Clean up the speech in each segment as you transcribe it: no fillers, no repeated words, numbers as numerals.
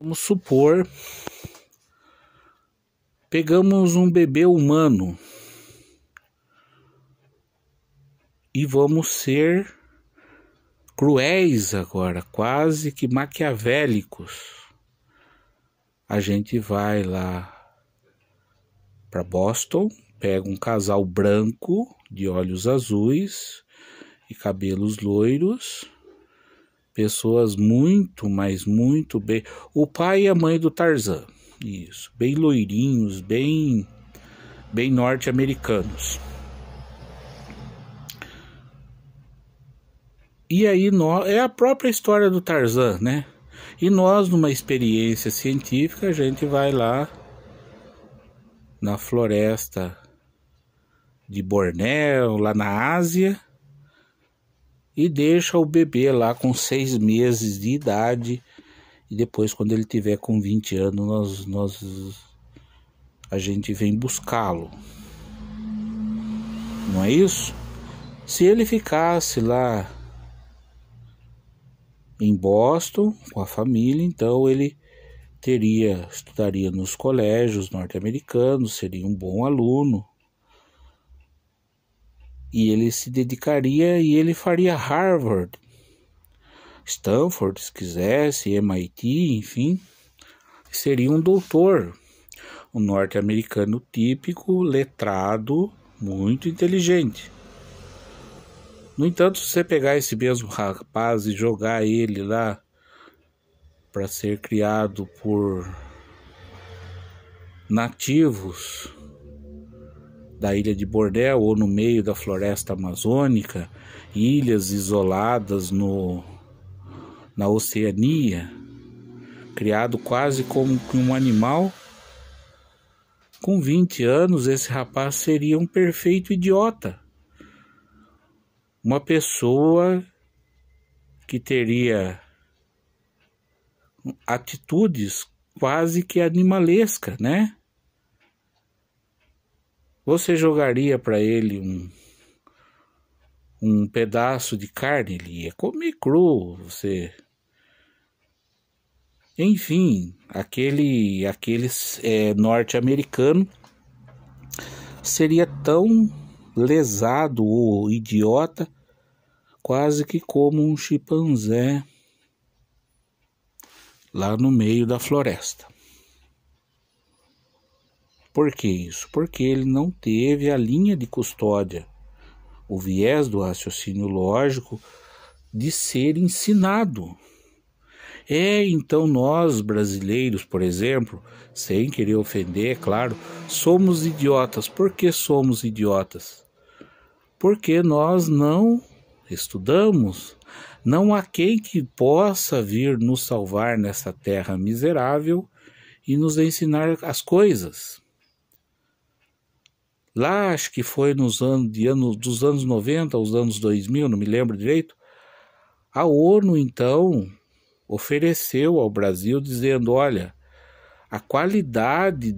Vamos supor, pegamos um bebê humano e vamos ser cruéis agora, quase que maquiavélicos. A gente vai lá para Boston, pega um casal branco de olhos azuis e cabelos loiros, pessoas muito, mas muito bem. O pai e a mãe do Tarzan, isso, bem loirinhos, bem norte-americanos. E aí é a própria história do Tarzan, né? E nós, numa experiência científica, a gente vai lá na floresta de Bornéu, lá na Ásia, e deixa o bebê lá com 6 meses de idade. E depois, quando ele tiver com 20 anos, a gente vem buscá-lo. Não é isso? Se ele ficasse lá em Boston com a família, então ele estudaria nos colégios norte-americanos, seria um bom aluno. E ele se dedicaria e ele faria Harvard, Stanford, se quisesse, MIT, enfim. Seria um doutor, um norte-americano típico, letrado, muito inteligente. No entanto, se você pegar esse mesmo rapaz e jogar ele lá para ser criado por nativos da ilha de Bornéu ou no meio da floresta amazônica, ilhas isoladas na Oceania, criado quase como um animal, com 20 anos esse rapaz seria um perfeito idiota. Uma pessoa que teria atitudes quase que animalescas, né? Você jogaria para ele um pedaço de carne, ele ia comer cru, Enfim, aquele norte-americano seria tão lesado ou idiota, quase que como um chimpanzé lá no meio da floresta. Por que isso? Porque ele não teve a linha de custódia, o viés do raciocínio lógico de ser ensinado. Então nós brasileiros, por exemplo, sem querer ofender, é claro, somos idiotas. Por que somos idiotas? Porque nós não estudamos. Não há quem que possa vir nos salvar nessa terra miserável e nos ensinar as coisas. Lá, acho que foi dos anos 90 aos anos 2000, não me lembro direito, a ONU, então, ofereceu ao Brasil dizendo, olha, a qualidade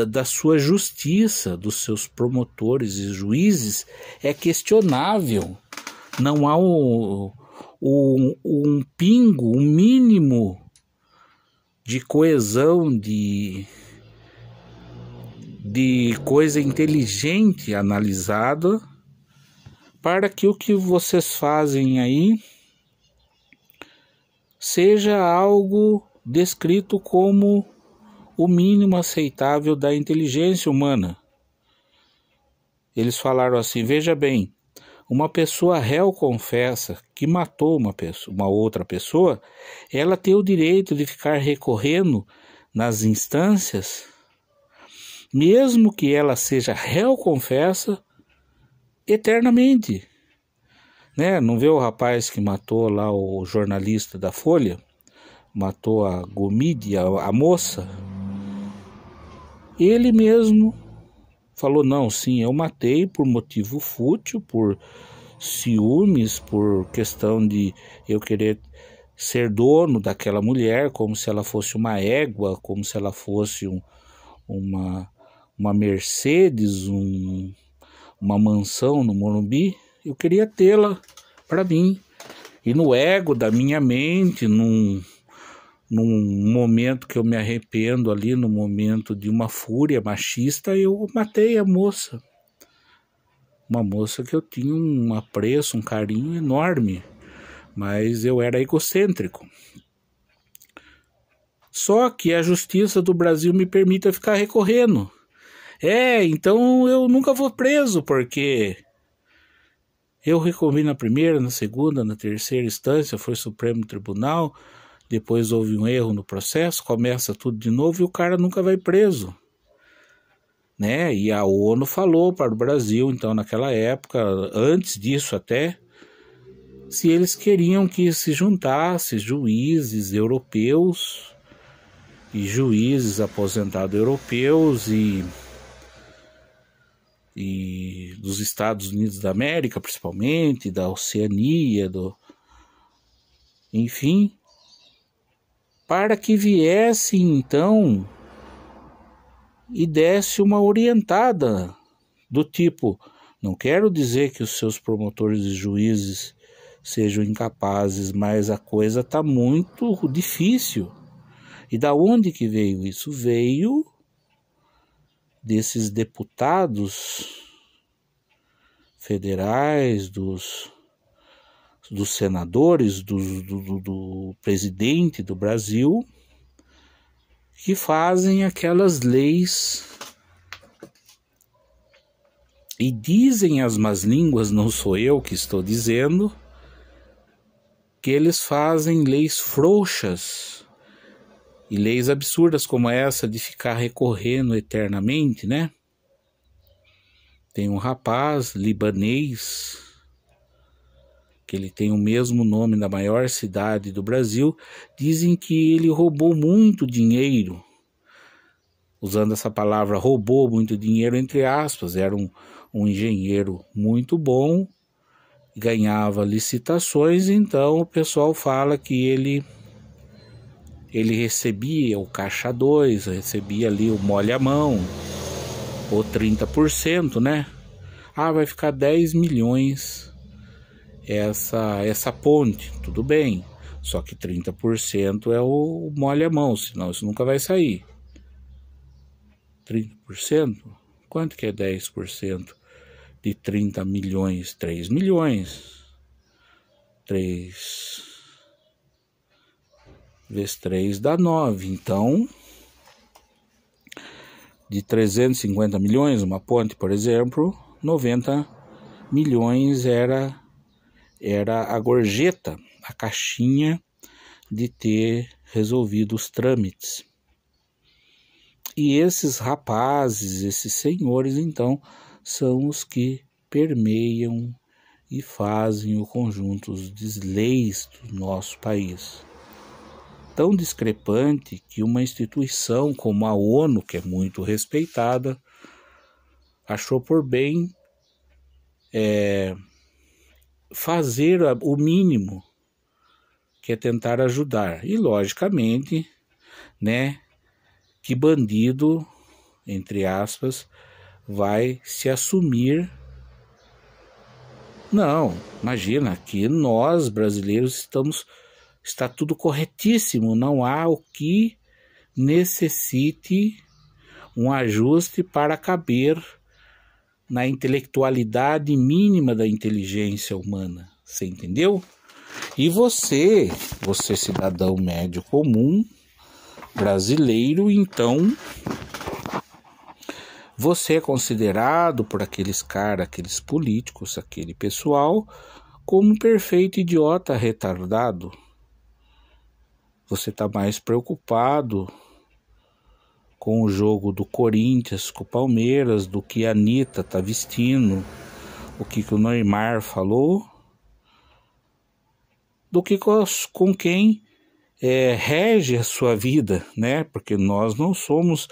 da sua justiça, dos seus promotores e juízes é questionável. Não há um pingo, um mínimo de coesão, de coisa inteligente analisada para que o que vocês fazem aí seja algo descrito como o mínimo aceitável da inteligência humana. Eles falaram assim, veja bem, uma pessoa réu confessa que matou uma outra pessoa, ela tem o direito de ficar recorrendo nas instâncias, mesmo que ela seja réu confessa, eternamente. Né? Não vê o rapaz que matou lá o jornalista da Folha? Matou a Gomide, a moça? Ele mesmo falou, não, sim, eu matei por motivo fútil, por ciúmes, por questão de eu querer ser dono daquela mulher, como se ela fosse uma égua, como se ela fosse uma Mercedes, uma mansão no Morumbi. Eu queria tê-la para mim. E no ego da minha mente, num momento que eu me arrependo ali, no momento de uma fúria machista, eu matei a moça. Uma moça que eu tinha um apreço, um carinho enorme, mas eu era egocêntrico. Só que a justiça do Brasil me permite ficar recorrendo. Então eu nunca vou preso, porque eu recorri na primeira, na segunda, na terceira instância, foi Supremo Tribunal, depois houve um erro no processo, começa tudo de novo e o cara nunca vai preso. Né? E a ONU falou para o Brasil, então naquela época, antes disso até, se eles queriam que se juntasse juízes europeus e juízes aposentados europeus e dos Estados Unidos da América, principalmente, da Oceania, enfim, para que viesse então e desse uma orientada do tipo, não quero dizer que os seus promotores e juízes sejam incapazes, mas a coisa está muito difícil. E da onde que veio isso? Veio desses deputados federais, dos senadores, do presidente do Brasil, que fazem aquelas leis e dizem as más línguas, não sou eu que estou dizendo, que eles fazem leis frouxas e leis absurdas como essa de ficar recorrendo eternamente, né? Tem um rapaz libanês, que ele tem o mesmo nome da maior cidade do Brasil, dizem que ele roubou muito dinheiro, usando essa palavra roubou muito dinheiro entre aspas, era um engenheiro muito bom, ganhava licitações, então o pessoal fala que ele recebia o caixa 2, recebia ali o molha-mão, ou 30%, né? Vai ficar 10 milhões essa ponte, tudo bem, só que 30% é o molha-mão, senão isso nunca vai sair. 30%? Quanto que é 10% de 30 milhões? 3 milhões. 3 vezes 3 dá 9. Então, de 350 milhões, uma ponte, por exemplo, 90 milhões era a gorjeta, a caixinha de ter resolvido os trâmites. E esses rapazes, esses senhores, então, são os que permeiam e fazem o conjunto de leis do nosso país. Tão discrepante que uma instituição como a ONU, que é muito respeitada, achou por bem fazer o mínimo, que é tentar ajudar. E, logicamente, né, que bandido, entre aspas, vai se assumir. Não, imagina, que nós brasileiros está tudo corretíssimo, não há o que necessite um ajuste para caber na intelectualidade mínima da inteligência humana, você entendeu? E você cidadão médio comum, brasileiro, então, você é considerado por aqueles políticos, aquele pessoal, como um perfeito idiota retardado. Você está mais preocupado com o jogo do Corinthians, com o Palmeiras, do que a Anitta está vestindo, o que o Neymar falou, do que com quem rege a sua vida, né? Porque nós não somos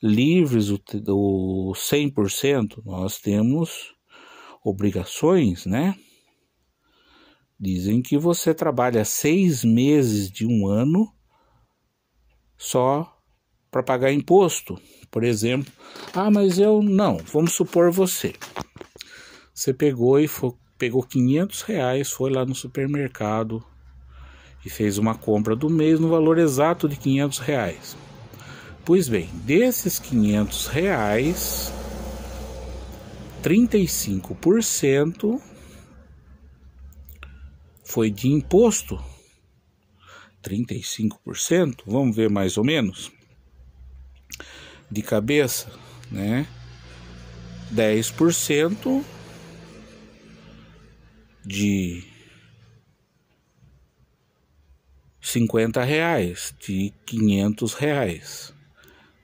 livres do 100%, nós temos obrigações, né? Dizem que você trabalha 6 meses de um ano só para pagar imposto, por exemplo. Mas eu não, vamos supor você pegou pegou R$500, foi lá no supermercado e fez uma compra do mês no valor exato de R$500. Pois bem, desses R$500, 35% foi de imposto. 35%, vamos ver mais ou menos de cabeça, né? 10% de R$50, de R$500.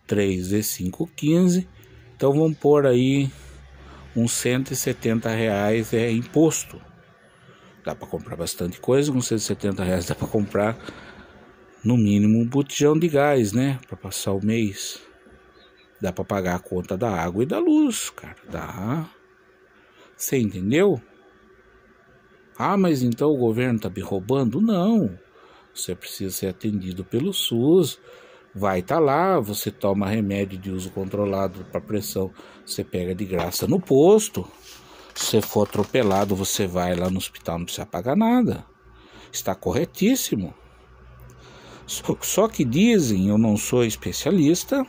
3 vezes 5, 15. Então vamos pôr aí uns R$170 é imposto. Dá para comprar bastante coisa, com R$170 dá para comprar no mínimo um botijão de gás, né? Para passar o mês. Dá para pagar a conta da água e da luz, cara. Dá. Você entendeu? Ah, mas então o governo tá me roubando? Não. Você precisa ser atendido pelo SUS. Vai estar lá, você toma remédio de uso controlado para pressão, você pega de graça no posto. Se você for atropelado, você vai lá no hospital, não precisa pagar nada. Está corretíssimo. Só que dizem, eu não sou especialista,